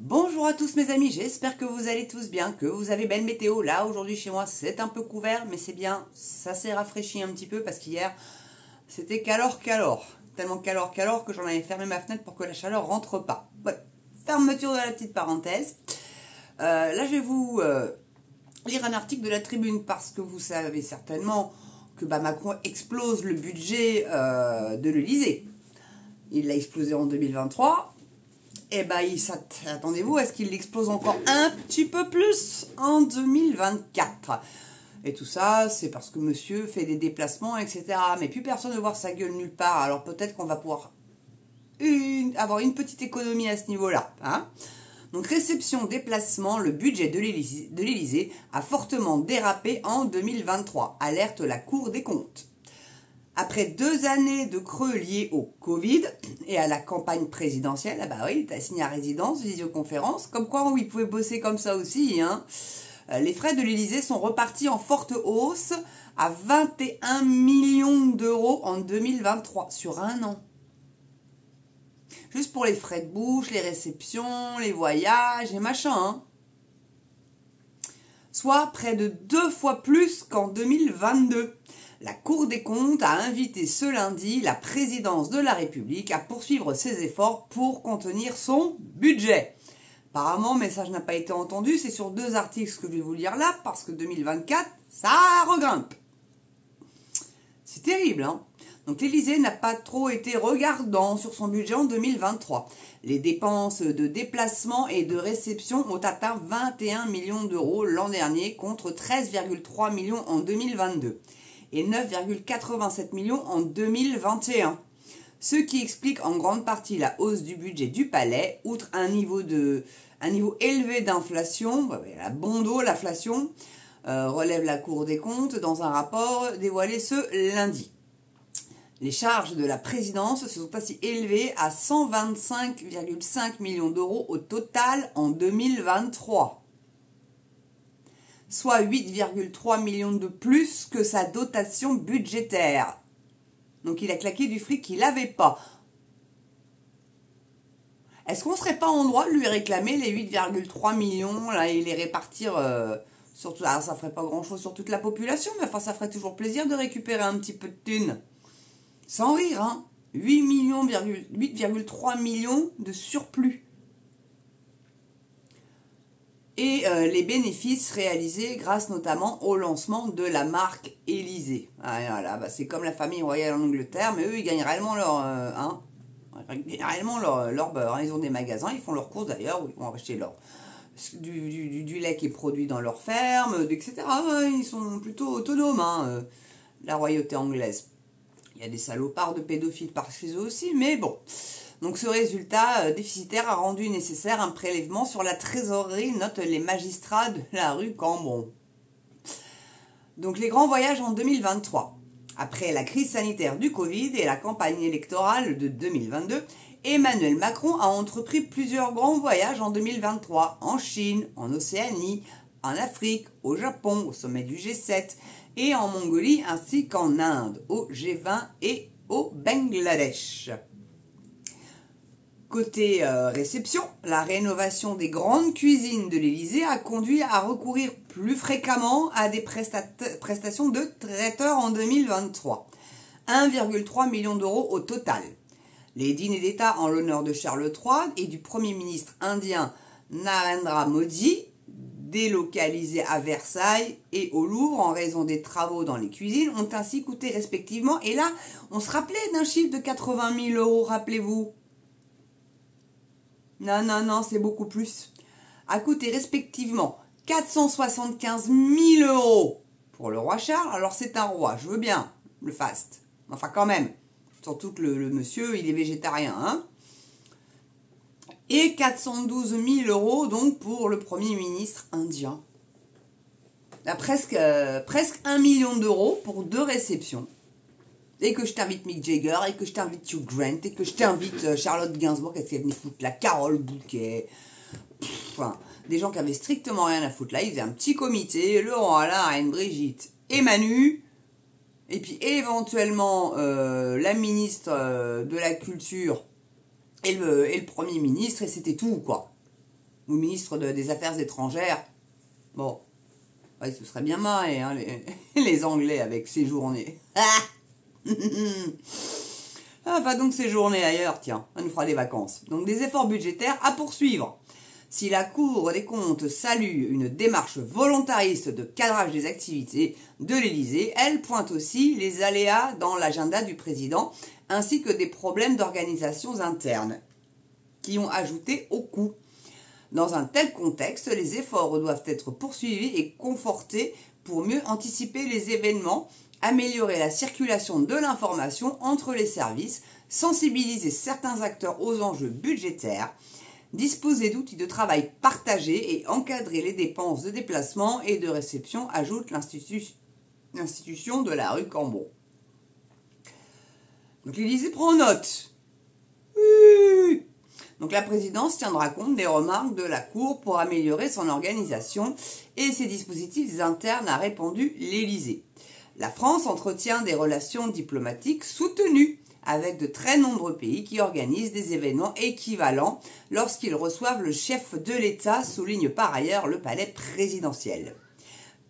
Bonjour à tous mes amis, j'espère que vous allez tous bien, que vous avez belle météo. Là aujourd'hui chez moi c'est un peu couvert mais c'est bien, ça s'est rafraîchi un petit peu parce qu'hier c'était calor, tellement calor que j'en avais fermé ma fenêtre pour que la chaleur rentre pas. Voilà, fermeture de la petite parenthèse. Là je vais vous lire un article de la Tribune parce que vous savez certainement que Macron explose le budget de l'Elysée. Il l'a explosé en 2023. Et attendez-vous à ce qu'il l'explose encore un petit peu plus en 2024. Et tout ça, c'est parce que monsieur fait des déplacements, etc. Mais plus personne ne voit sa gueule nulle part. Alors peut-être qu'on va pouvoir avoir une petite économie à ce niveau-là. Hein. Donc réception, déplacement, le budget de l'Elysée a fortement dérapé en 2023. Alerte la Cour des comptes. Après 2 années de creux liés au Covid et à la campagne présidentielle, ah bah oui, il a signé à résidence, visioconférence, comme quoi oui, il pouvait bosser comme ça aussi. Hein. Les frais de l'Elysée sont repartis en forte hausse à 21 millions d'euros en 2023, sur un an. Juste pour les frais de bouche, les réceptions, les voyages et machin. Hein. Soit près de 2 fois plus qu'en 2022. La Cour des comptes a invité ce lundi la présidence de la République à poursuivre ses efforts pour contenir son budget. Apparemment, le message n'a pas été entendu, c'est sur 2 articles que je vais vous lire là, parce que 2024, ça regrimpe. C'est terrible, hein. Donc l'Elysée n'a pas trop été regardant sur son budget en 2023. Les dépenses de déplacement et de réception ont atteint 21 millions d'euros l'an dernier contre 13,3 millions en 2022 et 9,87 millions en 2021. Ce qui explique en grande partie la hausse du budget du palais, outre un niveau élevé d'inflation, la bondo, l'inflation, relève la Cour des comptes dans un rapport dévoilé ce lundi. Les charges de la présidence se sont ainsi élevées à 125,5 millions d'euros au total en 2023. Soit 8,3 millions de plus que sa dotation budgétaire. Donc il a claqué du fric qu'il n'avait pas. Est-ce qu'on ne serait pas en droit de lui réclamer les 8,3 millions là, et les répartir surtout, alors ça ferait pas grand-chose sur toute la population, mais enfin ça ferait toujours plaisir de récupérer un petit peu de thunes. Sans rire, hein, 8,3 millions de surplus. Et les bénéfices réalisés grâce notamment au lancement de la marque Élysée. Ah, voilà, c'est comme la famille royale en Angleterre, mais eux ils gagnent réellement leur beurre. Hein. Ils ont des magasins, ils font leurs courses d'ailleurs, où ils vont acheter du lait qui est produit dans leur ferme, etc. Ils sont plutôt autonomes, hein, la royauté anglaise. Il y a des salopards de pédophiles par chez eux aussi, mais bon. Donc ce résultat déficitaire a rendu nécessaire un prélèvement sur la trésorerie, notent les magistrats de la rue Cambon. Donc les grands voyages en 2023. Après la crise sanitaire du Covid et la campagne électorale de 2022, Emmanuel Macron a entrepris plusieurs grands voyages en 2023, en Chine, en Océanie, en Afrique, au Japon, au sommet du G7 et en Mongolie ainsi qu'en Inde, au G20 et au Bangladesh. Côté réception, la rénovation des grandes cuisines de l'Elysée a conduit à recourir plus fréquemment à des prestations de traiteurs en 2023. 1,3 million d'euros au total. Les dîners d'État en l'honneur de Charles III et du Premier ministre indien Narendra Modi, délocalisés à Versailles et au Louvre en raison des travaux dans les cuisines, ont ainsi coûté respectivement, et là, on se rappelait d'un chiffre de 80 000 euros, rappelez-vous. Non, c'est beaucoup plus. A coûté respectivement 475 000 euros pour le roi Charles. Alors c'est un roi, je veux bien, le faste. Enfin quand même, surtout que le monsieur, il est végétarien. Hein. Et 412 000 euros donc pour le Premier ministre indien. Là, presque 1 million d'euros pour 2 réceptions. Et que je t'invite Mick Jagger, et que je t'invite Hugh Grant, et que je t'invite Charlotte Gainsbourg, qu'elle est venue foutre la Carole Bouquet. Enfin, des gens qui avaient strictement rien à foutre. Là, ils faisaient un petit comité, le roi, la reine, Brigitte et Manu, et puis éventuellement la ministre de la Culture et le Premier ministre, et c'était tout, quoi. ou ministre des Affaires étrangères. Bon, ouais, ce serait bien marré, hein, les Anglais avec ces journées. Ah, va donc séjourner ailleurs, tiens, ça nous fera des vacances. Donc des efforts budgétaires à poursuivre. Si la Cour des comptes salue une démarche volontariste de cadrage des activités de l'Élysée, elle pointe aussi les aléas dans l'agenda du président, ainsi que des problèmes d'organisation interne, qui ont ajouté au coût. Dans un tel contexte, les efforts doivent être poursuivis et confortés pour mieux anticiper les événements, améliorer la circulation de l'information entre les services, sensibiliser certains acteurs aux enjeux budgétaires, disposer d'outils de travail partagés et encadrer les dépenses de déplacement et de réception, ajoute l'institution de la rue Cambon. Donc l'Élysée prend note. Oui. Donc la présidence tiendra compte des remarques de la Cour pour améliorer son organisation et ses dispositifs internes, a répondu l'Élysée. La France entretient des relations diplomatiques soutenues avec de très nombreux pays qui organisent des événements équivalents lorsqu'ils reçoivent le chef de l'État, souligne par ailleurs le palais présidentiel.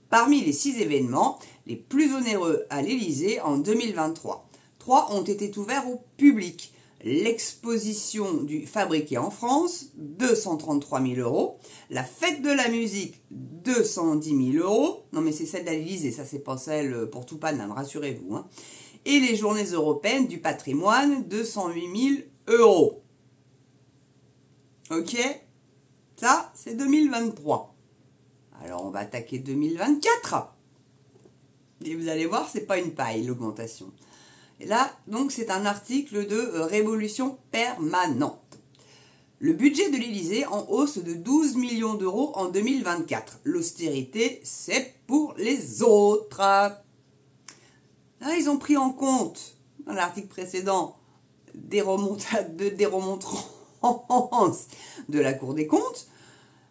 Parmi les 6 événements les plus onéreux à l'Élysée en 2023, 3 ont été ouverts au public. L'exposition du Fabriqué en France, 233 000 €. La fête de la musique, 210 000 €. Non mais c'est celle de l'Élysée, ça c'est pas celle pour tout Paname, rassurez-vous. Hein. Et les journées européennes du patrimoine, 208 000 €. Ok? Ça, c'est 2023. Alors on va attaquer 2024. Et vous allez voir, c'est pas une paille l'augmentation. Et là, donc, c'est un article de Révolution permanente. Le budget de l'Élysée en hausse de 12 millions d'euros en 2024. L'austérité, c'est pour les autres. Là, ils ont pris en compte, dans l'article précédent, des remontrances de la Cour des comptes.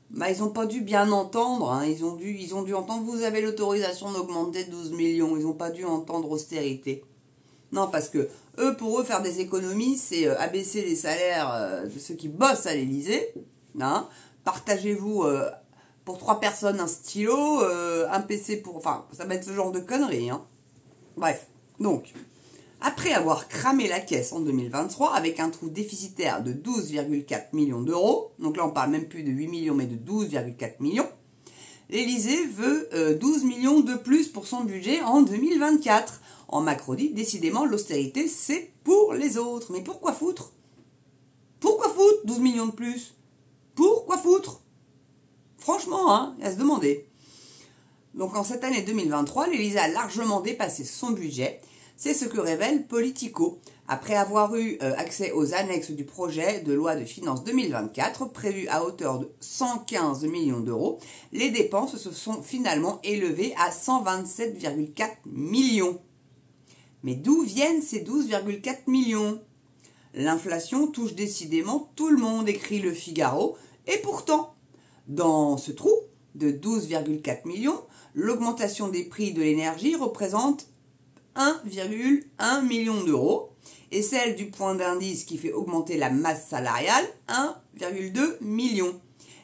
Bah, ils n'ont pas dû bien entendre. Hein. Ils ont dû entendre, vous avez l'autorisation d'augmenter 12 millions. Ils n'ont pas dû entendre austérité. Non, parce que pour eux, faire des économies, c'est abaisser les salaires de ceux qui bossent à l'Élysée. Hein. Partagez-vous pour 3 personnes un stylo, un PC pour... Enfin, ça va être ce genre de conneries. Hein. Bref, donc, après avoir cramé la caisse en 2023 avec un trou déficitaire de 12,4 millions d'euros, donc là on parle même plus de 8 millions mais de 12,4 millions, l'Élysée veut 12 millions de plus pour son budget en 2024. En Macronie, décidément, l'austérité, c'est pour les autres. Mais pourquoi foutre? Pourquoi foutre 12 millions de plus? Pourquoi foutre? Franchement, hein, à se demander. Donc en cette année 2023, l'Élysée a largement dépassé son budget. C'est ce que révèle Politico. Après avoir eu accès aux annexes du projet de loi de finances 2024, prévu à hauteur de 115 millions d'euros, les dépenses se sont finalement élevées à 127,4 millions. Mais d'où viennent ces 12,4 millions? L'inflation touche décidément tout le monde, écrit Le Figaro. Et pourtant, dans ce trou de 12,4 millions, l'augmentation des prix de l'énergie représente 1,1 million d'euros et celle du point d'indice qui fait augmenter la masse salariale, 1,2 million.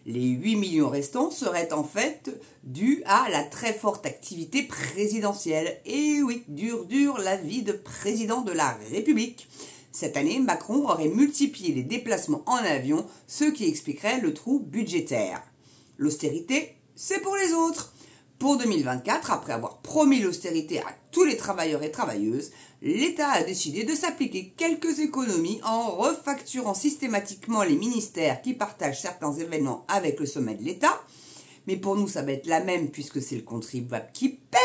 Les 8 millions restants seraient en fait dus à la très forte activité présidentielle. Et oui, dur la vie de président de la République. Cette année, Macron aurait multiplié les déplacements en avion, ce qui expliquerait le trou budgétaire. L'austérité, c'est pour les autres. Pour 2024, après avoir promis l'austérité à tous les travailleurs et travailleuses, l'État a décidé de s'appliquer quelques économies en refacturant systématiquement les ministères qui partagent certains événements avec le sommet de l'État. Mais pour nous, ça va être la même puisque c'est le contribuable qui paye.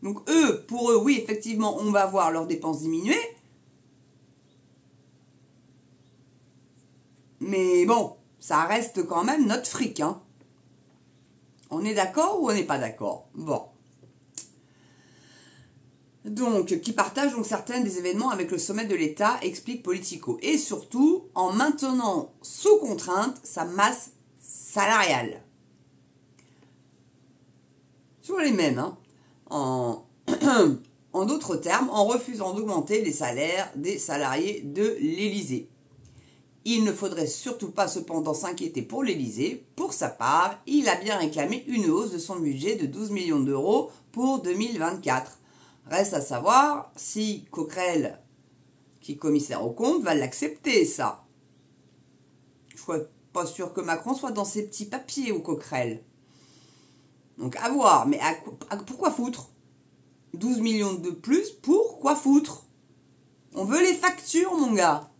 Donc pour eux, oui, effectivement, on va voir leurs dépenses diminuer. Mais bon, ça reste quand même notre fric, hein. On est d'accord ou on n'est pas d'accord? Bon. Donc, qui partage donc certains des événements avec le sommet de l'État, explique Politico. Et surtout, en maintenant sous contrainte sa masse salariale. Sur les mêmes, hein. En d'autres termes, en refusant d'augmenter les salaires des salariés de l'Élysée. Il ne faudrait surtout pas cependant s'inquiéter pour l'Élysée. Pour sa part, il a bien réclamé une hausse de son budget de 12 millions d'euros pour 2024. Reste à savoir si Coquerel, qui est commissaire aux comptes, va l'accepter, ça. Je ne suis pas sûr que Macron soit dans ses petits papiers ou Coquerel. Donc à voir, mais pourquoi foutre 12 millions de plus, pourquoi foutre? On veut les factures, mon gars.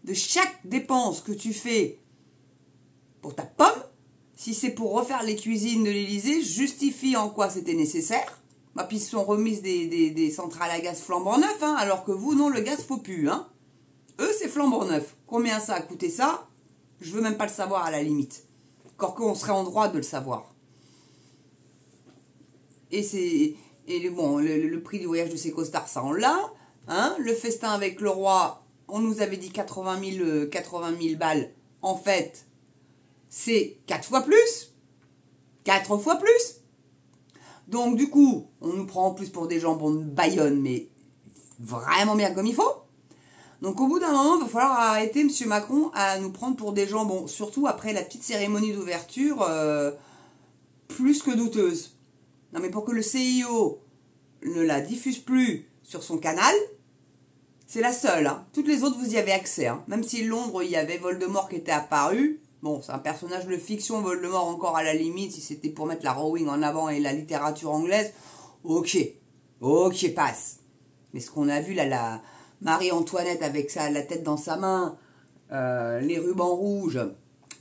De chaque dépense que tu fais pour ta pomme, si c'est pour refaire les cuisines de l'Élysée, justifie en quoi c'était nécessaire. Bah, puis ils se sont remises des centrales à gaz flambant neuf, hein, alors que vous, non, le gaz faut plus. Hein. Eux, c'est flambant neuf. Combien ça a coûté ça? Je veux même pas le savoir à la limite. Encore qu'on serait en droit de le savoir. Et bon, le prix du voyage de ces costards, ça on l'a. Hein. Le festin avec le roi, on nous avait dit 80 000 balles. En fait, c'est 4 fois plus. 4 fois plus. Donc du coup, on nous prend en plus pour des jambons de Bayonne, mais vraiment bien comme il faut. Donc au bout d'un moment, il va falloir arrêter M. Macron à nous prendre pour des jambons. Surtout après la petite cérémonie d'ouverture plus que douteuse. Non mais pour que le CIO ne la diffuse plus sur son canal, c'est la seule. Hein. Toutes les autres, vous y avez accès. Hein. Même si Londres, il y avait Voldemort qui était apparu. Bon, c'est un personnage de fiction, Voldemort encore à la limite, si c'était pour mettre la Rowling en avant et la littérature anglaise. Ok, passe. Mais ce qu'on a vu là, la Marie-Antoinette avec la tête dans sa main, les rubans rouges,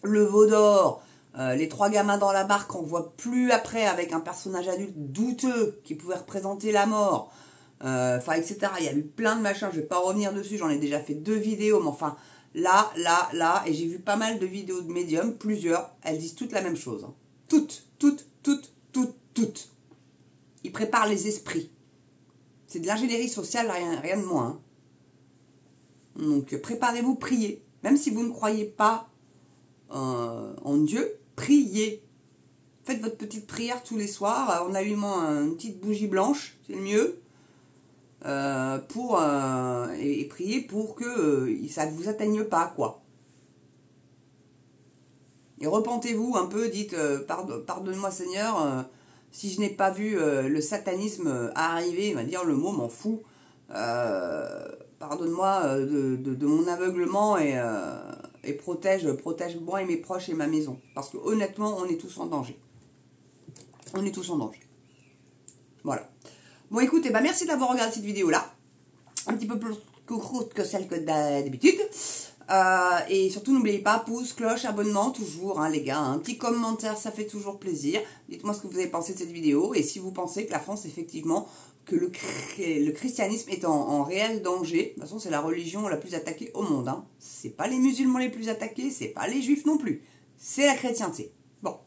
le veau d'or, les 3 gamins dans la barque qu'on voit plus après avec un personnage adulte douteux qui pouvait représenter la mort, etc. Il y a eu plein de machins, je vais pas revenir dessus, j'en ai déjà fait 2 vidéos, mais enfin, là, et j'ai vu pas mal de vidéos de médiums, plusieurs, elles disent toutes la même chose. Hein. Toutes. Ils préparent les esprits. C'est de l'ingénierie sociale, rien de moins. Hein. Donc, préparez-vous, priez. Même si vous ne croyez pas en Dieu, priez. Faites votre petite prière tous les soirs en allumant une petite bougie blanche, c'est le mieux. Et prier pour que ça ne vous atteigne pas, quoi. Et repentez-vous un peu, dites pardonne-moi Seigneur, si je n'ai pas vu le satanisme arriver, il va dire le mot, m'en fous. Pardonne-moi de mon aveuglement et protège moi et mes proches et ma maison. Parce que honnêtement, on est tous en danger. Voilà. Bon, écoutez, merci d'avoir regardé cette vidéo-là. Un petit peu plus courte que celle que d'habitude. Et surtout, n'oubliez pas, pouce, cloche, abonnement, toujours, hein, les gars. Un petit commentaire, ça fait toujours plaisir. Dites-moi ce que vous avez pensé de cette vidéo. Et si vous pensez que la France, effectivement, que le christianisme est en réel danger. De toute façon, c'est la religion la plus attaquée au monde. Hein. C'est pas les musulmans les plus attaqués, c'est pas les juifs non plus. C'est la chrétienté. Bon,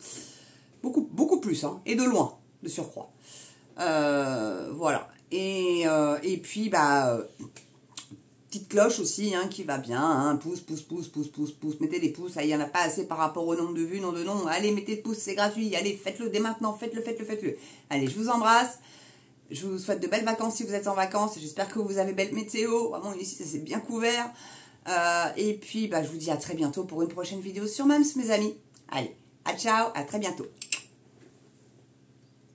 beaucoup plus, hein, et de loin, de surcroît. Voilà. Et puis, petite cloche aussi, hein, qui va bien, hein, pouce, mettez des pouces, il n'y en a pas assez par rapport au nombre de vues, non, allez, mettez des pouces, c'est gratuit, allez, faites-le dès maintenant, faites-le. Allez, je vous embrasse, je vous souhaite de belles vacances si vous êtes en vacances, j'espère que vous avez belle météo, vraiment ici, ça c'est bien couvert, et puis, je vous dis à très bientôt pour une prochaine vidéo sur MAMS, mes amis. Allez, ciao, à très bientôt.